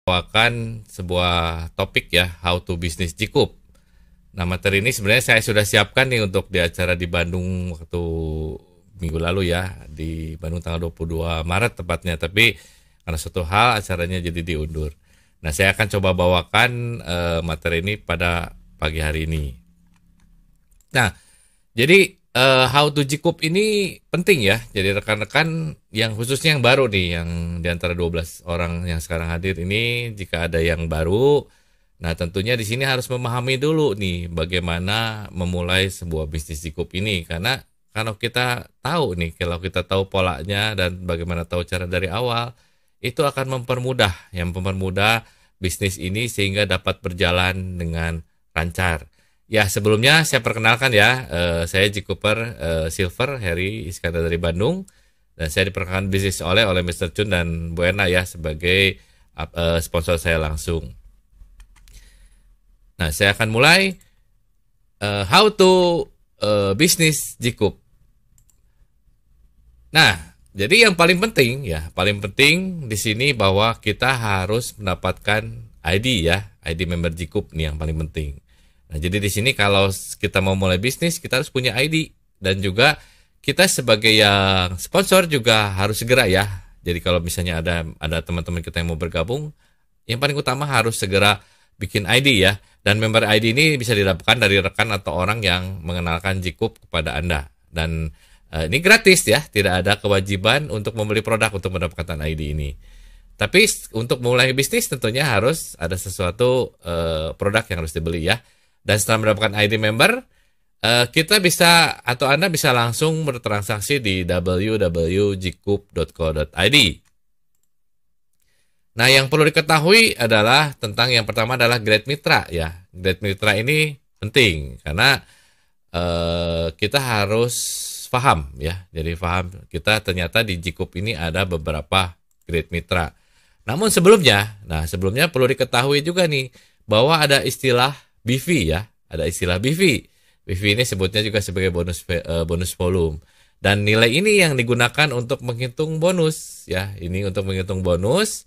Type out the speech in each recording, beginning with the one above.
Bawakan sebuah topik ya, how to business Jikup. Nah, materi ini sebenarnya saya sudah siapkan nih untuk di acara di Bandung waktu minggu lalu ya, di Bandung tanggal 22 Maret tepatnya, tapi karena suatu hal acaranya jadi diundur. Nah, saya akan coba bawakan materi ini pada pagi hari ini. Nah, jadi how to Jikup ini penting ya. Jadi rekan-rekan yang khususnya yang baru nih, yang di antara 12 orang yang sekarang hadir ini, jika ada yang baru, nah tentunya di sini harus memahami dulu nih bagaimana memulai sebuah bisnis Jikup ini. Karena kalau kita tahu nih, kalau kita tahu polanya dan bagaimana tahu cara dari awal, itu akan mempermudah bisnis ini sehingga dapat berjalan dengan lancar. Ya, sebelumnya saya perkenalkan ya, saya Jikuper Silver, Heri Iskandar dari Bandung, dan saya diperkenalkan bisnis oleh Mr. Chun dan Bu Erna ya sebagai sponsor saya langsung. Nah, saya akan mulai how to bisnis Jikup. Nah, jadi yang paling penting di sini bahwa kita harus mendapatkan ID ya, ID member Jikup nih yang paling penting. Nah, jadi di sini kalau kita mau mulai bisnis, kita harus punya ID. Dan juga kita sebagai yang sponsor juga harus segera ya. Jadi kalau misalnya ada teman-teman kita yang mau bergabung, yang paling utama harus segera bikin ID ya. Dan member ID ini bisa didapatkan dari rekan atau orang yang mengenalkan Jikup kepada Anda. Dan ini gratis ya, tidak ada kewajiban untuk membeli produk untuk mendapatkan ID ini. Tapi untuk mulai bisnis tentunya harus ada sesuatu produk yang harus dibeli ya. Dan setelah mendapatkan ID member, kita bisa atau Anda bisa langsung bertransaksi di www.jikup.co.id. Nah, yang perlu diketahui adalah tentang yang pertama adalah grade mitra ya. Grade mitra ini penting karena kita harus paham ya. Jadi paham kita ternyata di Jikup ini ada beberapa grade mitra. Namun sebelumnya perlu diketahui juga nih bahwa ada istilah BV ya, ada istilah BV. BV ini sebutnya juga sebagai bonus volume. Dan nilai ini yang digunakan untuk menghitung bonus ya. Ini untuk menghitung bonus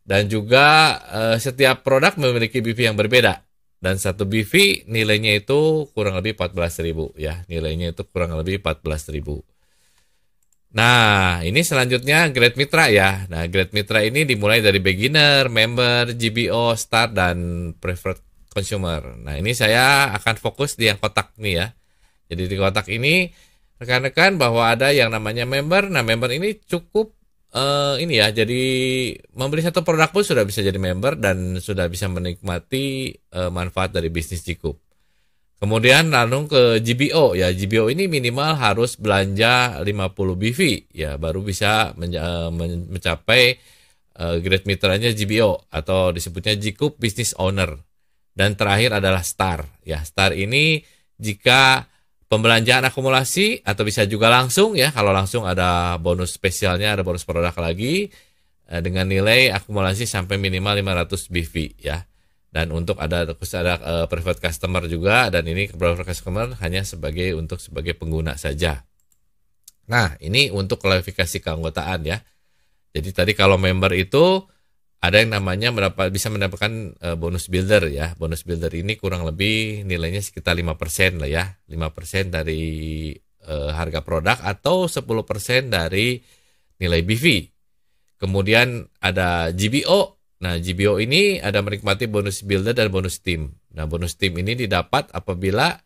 dan juga setiap produk memiliki BV yang berbeda. Dan satu BV nilainya itu kurang lebih 14.000 ya. Nilainya itu kurang lebih 14.000. Nah, ini selanjutnya grade mitra ya. Nah, grade mitra ini dimulai dari beginner, member, GBO, start dan preferred consumer. Nah, ini saya akan fokus di yang kotak nih ya. Jadi di kotak ini rekan-rekan bahwa ada yang namanya member. Nah, member ini cukup ini ya. Jadi membeli satu produk pun sudah bisa jadi member dan sudah bisa menikmati manfaat dari bisnis Jikup. Kemudian lalu ke GBO ya. GBO ini minimal harus belanja 50 BV ya baru bisa mencapai grade mitranya GBO atau disebutnya Jikup Business Owner. Dan terakhir adalah STAR. Ya, STAR ini jika pembelanjaan akumulasi atau bisa juga langsung ya. Kalau langsung ada bonus spesialnya, ada bonus produk lagi dengan nilai akumulasi sampai minimal 500 BV ya. Dan untuk ada private customer juga, dan ini private customer hanya sebagai pengguna saja. Nah, ini untuk klarifikasi keanggotaan ya. Jadi tadi kalau member itu ada yang namanya bisa mendapatkan bonus builder ya. Bonus builder ini kurang lebih nilainya sekitar 5% lah ya. 5% dari harga produk atau 10% dari nilai BV. Kemudian ada GBO. Nah, GBO ini ada menikmati bonus builder dan bonus team. Nah, bonus team ini didapat apabila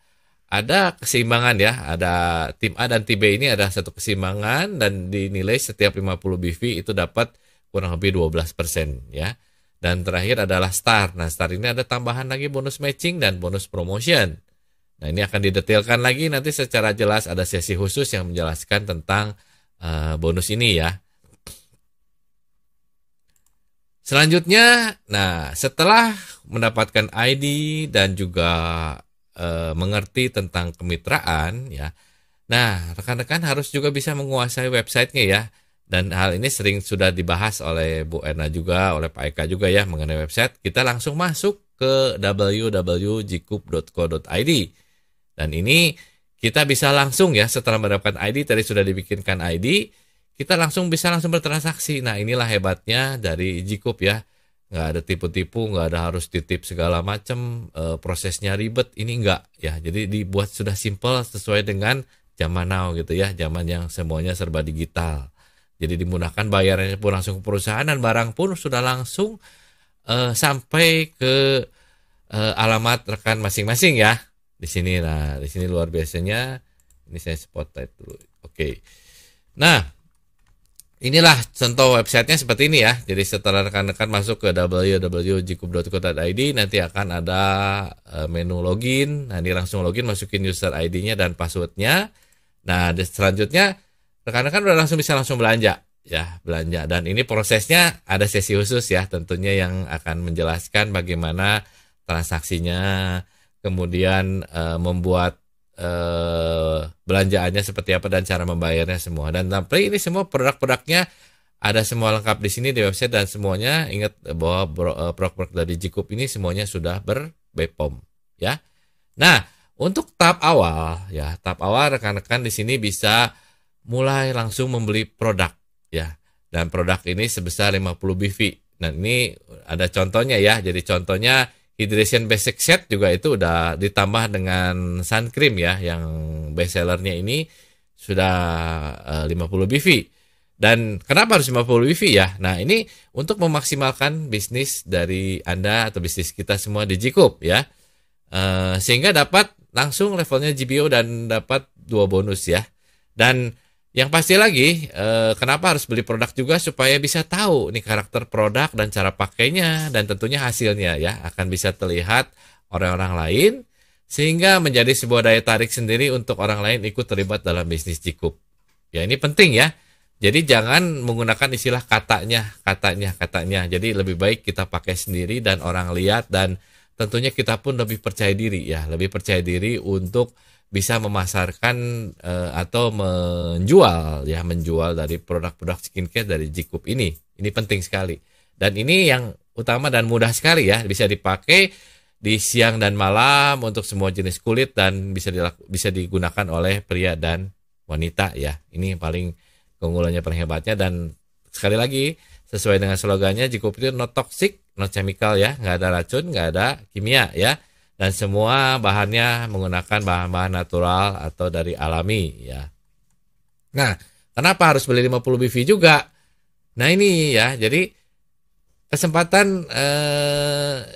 ada keseimbangan ya. Ada tim A dan tim B ini ada satu keseimbangan dan dinilai setiap 50 BV itu dapat kurang lebih 12% ya. Dan terakhir adalah STAR. Nah, STAR ini ada tambahan lagi bonus matching dan bonus promotion. Nah, ini akan didetailkan lagi nanti secara jelas, ada sesi khusus yang menjelaskan tentang bonus ini ya. Selanjutnya, nah setelah mendapatkan ID dan juga mengerti tentang kemitraan ya. Nah, rekan-rekan harus juga bisa menguasai websitenya ya. Dan hal ini sudah dibahas oleh Bu Erna juga, oleh Pak Eka juga ya mengenai website. Kita langsung masuk ke www.jikup.co.id. Dan ini kita bisa langsung ya setelah mendapatkan ID, tadi sudah dibikinkan ID, kita bisa langsung bertransaksi. Nah, inilah hebatnya dari Jikup ya. nggak ada tipu-tipu, nggak ada harus titip segala macam, prosesnya ribet, ini enggak ya. Jadi dibuat sudah simple sesuai dengan zaman now gitu ya, zaman yang semuanya serba digital. Jadi dimudahkan, bayarnya pun langsung ke perusahaan dan barang pun sudah langsung sampai ke alamat rekan masing-masing ya. Di sini, nah di sini luar biasanya. Ini saya spotlight dulu. Oke. Nah, inilah contoh websitenya seperti ini ya. Jadi setelah rekan-rekan masuk ke www.jikup.co.id, nanti akan ada menu login. Nah, ini langsung login, masukin user ID-nya dan passwordnya. Nah, selanjutnya rekan-rekan udah langsung belanja ya, belanja. Dan ini prosesnya ada sesi khusus ya, tentunya yang akan menjelaskan bagaimana transaksinya, kemudian membuat belanjaannya seperti apa dan cara membayarnya semua. Dan tapi ini semua produk-produknya ada semua lengkap di sini di website, dan semuanya ingat bahwa produk-produk dari Jikup ini semuanya sudah ber-BPOM ya. Nah, untuk tahap awal rekan-rekan di sini bisa mulai langsung membeli produk ya. Dan produk ini sebesar 50 BV. Nah, ini ada contohnya ya. Jadi contohnya Hydration Basic Set juga itu udah ditambah dengan sun cream ya, yang best sellernya ini sudah 50 BV. Dan kenapa harus 50 BV ya? Nah, ini untuk memaksimalkan bisnis dari Anda atau bisnis kita semua di Jikup ya. Sehingga dapat langsung levelnya GBO dan dapat 2 bonus ya. Dan yang pasti lagi, kenapa harus beli produk juga, supaya bisa tahu nih karakter produk dan cara pakainya, dan tentunya hasilnya ya akan bisa terlihat orang-orang lain, sehingga menjadi sebuah daya tarik sendiri untuk orang lain ikut terlibat dalam bisnis Jikup. Ya, ini penting ya. Jadi jangan menggunakan istilah katanya. Jadi lebih baik kita pakai sendiri dan orang lihat, dan tentunya kita pun lebih percaya diri ya, lebih percaya diri untuk bisa memasarkan atau menjual dari produk-produk skincare dari Jikup ini. Ini penting sekali. Dan ini yang utama dan mudah sekali ya, bisa dipakai di siang dan malam untuk semua jenis kulit, dan bisa digunakan oleh pria dan wanita ya. Ini paling keunggulannya, paling hebatnya. Dan sekali lagi sesuai dengan slogannya, Jikup itu no toxic, no chemical ya, nggak ada racun, nggak ada kimia ya. Dan semua bahannya menggunakan bahan-bahan natural atau dari alami ya. Nah, kenapa harus beli 50 BV juga? Nah, ini ya, jadi kesempatan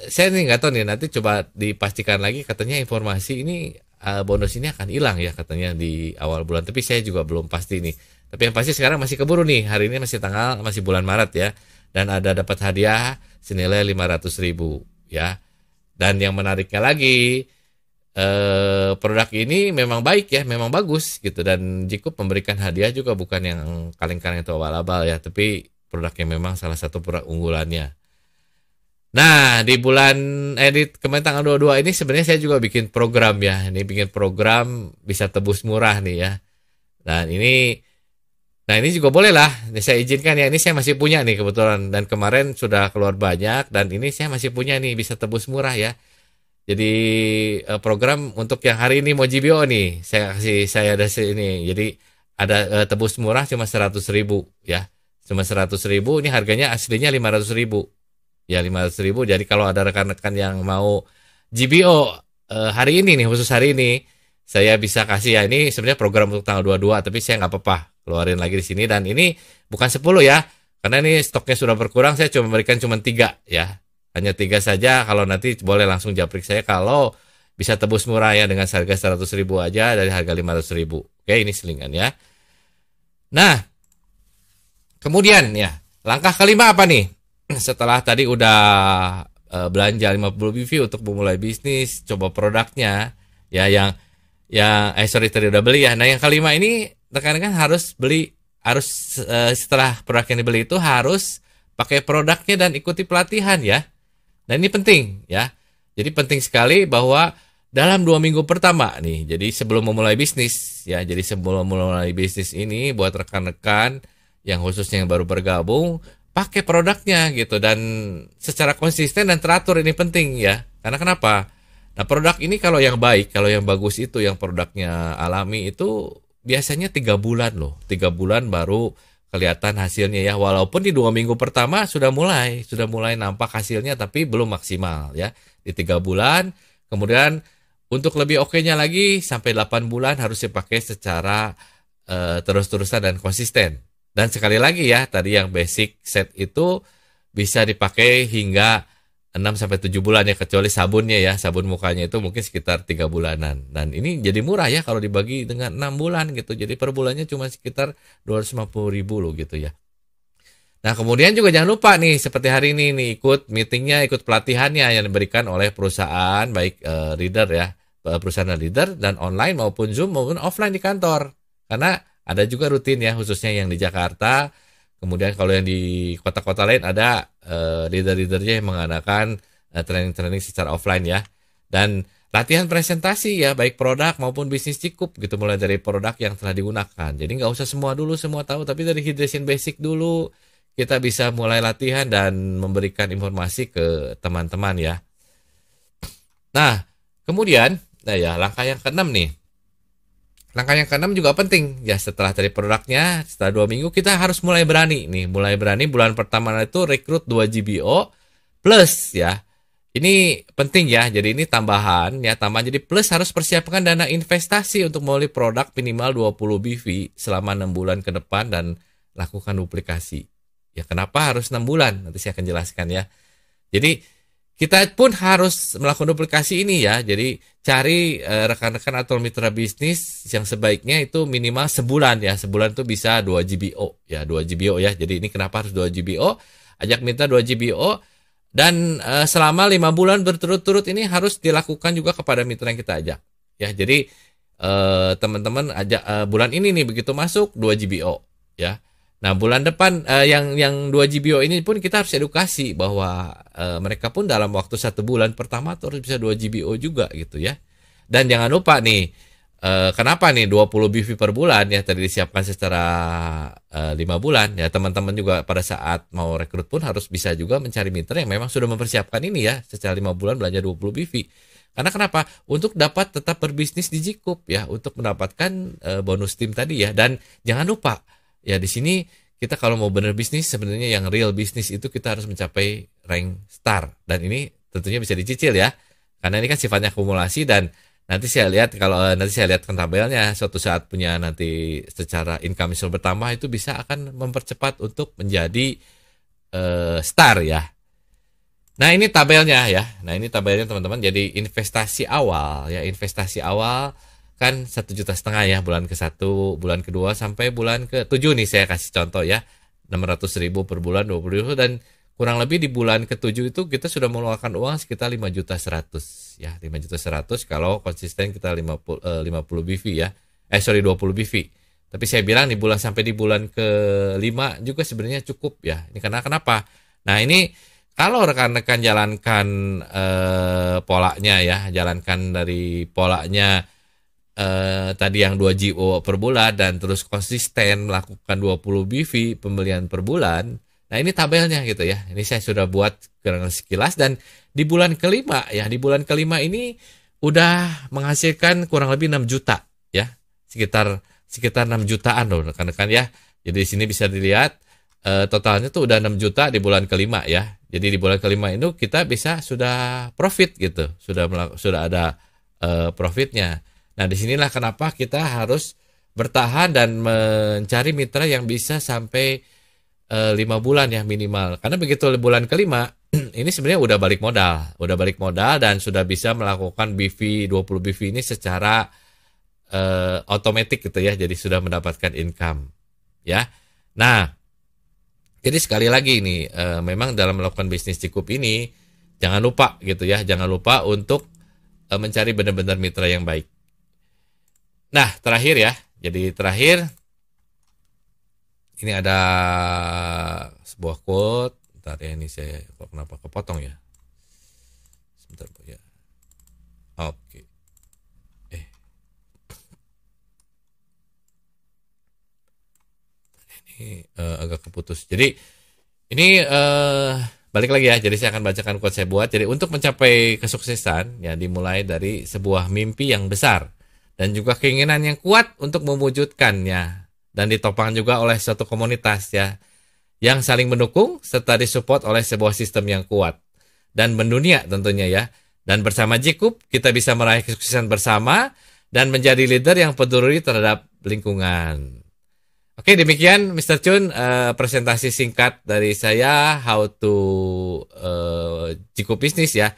saya nih nggak tahu nih, nanti coba dipastikan lagi, katanya informasi ini bonus ini akan hilang ya katanya di awal bulan, tapi saya juga belum pasti nih. Tapi yang pasti sekarang masih keburu nih, hari ini masih bulan Maret ya, dan ada dapat hadiah senilai 500.000 ya. Dan yang menariknya lagi, produk ini memang baik ya, memang bagus gitu, dan Jikup memberikan hadiah juga bukan yang kaleng-kaleng atau abal-abal ya, tapi produk yang memang salah satu produk unggulannya. Nah, di kemarin tanggal 22 ini sebenarnya saya juga bikin program ya. Ini bikin program bisa tebus murah nih ya. Nah ini juga boleh lah, ini saya izinkan ya, ini saya masih punya nih kebetulan, dan kemarin sudah keluar banyak, dan ini saya masih punya nih, bisa tebus murah ya. Jadi program untuk yang hari ini mau GBO nih, saya ada sini, jadi ada tebus murah cuma 100.000 ya, cuma 100.000, ini harganya aslinya 500.000 ya, 500.000. Jadi kalau ada rekan-rekan yang mau GBO hari ini nih, khusus hari ini, saya bisa kasih ya, ini sebenarnya program untuk tanggal 22, tapi saya nggak apa-apa keluarin lagi di sini. Dan ini bukan 10 ya, karena ini stoknya sudah berkurang, saya cuma memberikan cuma 3 ya, hanya 3 saja. Kalau nanti boleh langsung japrik saya kalau bisa tebus murah ya, dengan harga 100.000 aja dari harga 500.000. Oke, ini selingan ya. Nah, kemudian ya, langkah kelima apa nih? Setelah tadi udah belanja 50 BV untuk memulai bisnis, coba produknya ya, tadi udah beli ya. Nah, yang kelima ini rekan-rekan harus setelah produk yang dibeli itu harus pakai produknya dan ikuti pelatihan ya. Nah, ini penting ya. Jadi penting sekali bahwa dalam 2 minggu pertama nih, jadi sebelum memulai bisnis ya, jadi sebelum memulai bisnis ini buat rekan-rekan yang khususnya yang baru bergabung, pakai produknya gitu, dan secara konsisten dan teratur, ini penting ya. Karena kenapa? Nah, produk ini kalau yang baik, kalau yang bagus itu, yang produknya alami itu biasanya 3 bulan loh. 3 bulan baru kelihatan hasilnya ya. Walaupun di 2 minggu pertama sudah mulai nampak hasilnya, tapi belum maksimal ya. Di 3 bulan, kemudian untuk lebih oke-nya lagi sampai 8 bulan harus dipakai secara terus-terusan dan konsisten. Dan sekali lagi ya, tadi yang basic set itu bisa dipakai hingga 6 sampai 7 bulan ya, kecuali sabunnya ya, sabun mukanya itu mungkin sekitar 3 bulanan. Dan ini jadi murah ya kalau dibagi dengan 6 bulan gitu. Jadi per bulannya cuma sekitar 250.000 loh gitu ya. Nah kemudian juga jangan lupa nih, seperti hari ini nih, ikut meetingnya, ikut pelatihannya yang diberikan oleh perusahaan, baik reader ya, perusahaan reader dan online maupun Zoom maupun offline di kantor. Karena ada juga rutin ya, khususnya yang di Jakarta. Kemudian kalau yang di kota-kota lain ada leader-leadernya yang mengadakan training-training secara offline ya. Dan latihan presentasi ya, baik produk maupun bisnis cukup gitu, mulai dari produk yang telah digunakan. Jadi nggak usah semua tahu, tapi dari hydration basic dulu kita bisa mulai latihan dan memberikan informasi ke teman-teman ya. Nah, kemudian, langkah yang keenam nih. Langkah yang keenam juga penting ya, setelah dari produknya, setelah 2 minggu kita harus mulai berani nih. Mulai berani bulan pertama itu rekrut 2 GBO plus ya. Ini penting ya, jadi ini tambahan ya, tambahan. Jadi plus harus persiapkan dana investasi untuk membeli produk minimal 20 BV selama 6 bulan ke depan dan lakukan duplikasi. Ya kenapa harus 6 bulan? Nanti saya akan jelaskan ya. Jadi kita pun harus melakukan duplikasi ini ya. Jadi cari rekan-rekan atau mitra bisnis yang sebaiknya itu minimal sebulan ya. Sebulan itu bisa 2 GBO ya, 2 GBO ya. Jadi ini kenapa harus 2 GBO? Ajak mitra 2 GBO dan selama 5 bulan berturut-turut ini harus dilakukan juga kepada mitra yang kita ajak. Ya, jadi teman-teman ajak bulan ini nih begitu masuk 2 GBO ya. Nah bulan depan yang 2 GBO ini pun kita harus edukasi bahwa mereka pun dalam waktu 1 bulan pertama tuh harus bisa 2 GBO juga gitu ya. Dan jangan lupa nih, kenapa nih 20 BV per bulan ya, tadi disiapkan secara 5 bulan ya. Teman-teman juga pada saat mau rekrut pun harus bisa juga mencari mitra yang memang sudah mempersiapkan ini ya, secara 5 bulan belanja 20 BV. Karena kenapa? Untuk dapat tetap berbisnis di Jikup ya, untuk mendapatkan bonus tim tadi ya. Dan jangan lupa ya, di sini kita kalau mau benar bisnis, sebenarnya yang real bisnis itu kita harus mencapai rank star. Dan ini tentunya bisa dicicil ya. Karena ini kan sifatnya akumulasi, dan nanti saya lihat tabelnya, suatu saat punya nanti secara income misal bertambah, itu bisa akan mempercepat untuk menjadi star ya. Nah ini tabelnya ya. Nah ini tabelnya teman-teman. Jadi investasi awal kan 1,5 juta ya, bulan ke-1, bulan ke-2 sampai bulan ke-7 nih saya kasih contoh ya, 600.000 per bulan, 20.000, dan kurang lebih di bulan ke-7 itu kita sudah mengeluarkan uang sekitar 5.100.000 ya, 5.100.000 kalau konsisten kita 50 BV ya, 20 BV. Tapi saya bilang di bulan sampai di bulan ke-5 juga sebenarnya cukup ya. Ini karena kenapa? Nah ini kalau rekan-rekan jalankan polanya ya, jalankan dari polanya tadi yang 2 GO per bulan dan terus konsisten melakukan 20 BV pembelian per bulan. Nah ini tabelnya gitu ya. Ini saya sudah buat sekilas, dan di bulan kelima ya, di bulan kelima ini udah menghasilkan kurang lebih 6 juta ya. Sekitar 6 jutaan loh rekan-rekan ya. Jadi di sini bisa dilihat totalnya tuh udah 6 juta di bulan kelima ya. Jadi di bulan kelima itu kita bisa sudah profit gitu. Sudah ada profitnya. Nah, disinilah kenapa kita harus bertahan dan mencari mitra yang bisa sampai 5 bulan ya minimal. Karena begitu bulan kelima, ini sebenarnya udah balik modal dan sudah bisa melakukan BV 20 BV ini secara otomatis gitu ya. Jadi sudah mendapatkan income ya. Nah, jadi sekali lagi nih, memang dalam melakukan bisnis Jikup ini jangan lupa gitu ya, jangan lupa untuk mencari benar-benar mitra yang baik. Nah, terakhir ya. Jadi terakhir ini ada sebuah quote. Bentar ya, ini saya kenapa kepotong ya? Sebentar Bu ya. Oke. Ini agak keputus. Jadi ini balik lagi ya. Jadi saya akan bacakan quote saya buat. Jadi untuk mencapai kesuksesan ya dimulai dari sebuah mimpi yang besar dan juga keinginan yang kuat untuk mewujudkannya. dan ditopang juga oleh suatu komunitas ya yang saling mendukung serta disupport oleh sebuah sistem yang kuat dan mendunia tentunya ya. Dan bersama Jikup kita bisa meraih kesuksesan bersama dan menjadi leader yang peduli terhadap lingkungan. Oke, demikian Mr. Chun presentasi singkat dari saya how to Jikup bisnis ya.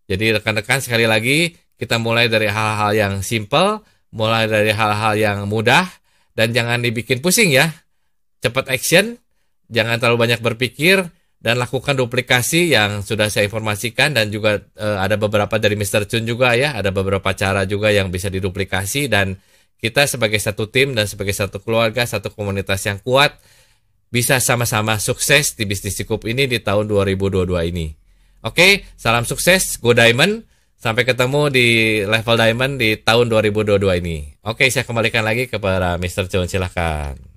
Jadi rekan-rekan sekali lagi kita mulai dari hal-hal yang simple, mulai dari hal-hal yang mudah dan jangan dibikin pusing ya. Cepat action, jangan terlalu banyak berpikir dan lakukan duplikasi yang sudah saya informasikan dan juga ada beberapa dari Mr. Chun juga ya, ada beberapa cara juga yang bisa diduplikasi dan kita sebagai satu tim dan sebagai satu keluarga, satu komunitas yang kuat bisa sama-sama sukses di bisnis Jikup ini di tahun 2022 ini. Oke, salam sukses, go Diamond. Sampai ketemu di level Diamond di tahun 2022 ini. Oke, saya kembalikan lagi kepada Mr. Chun, silahkan.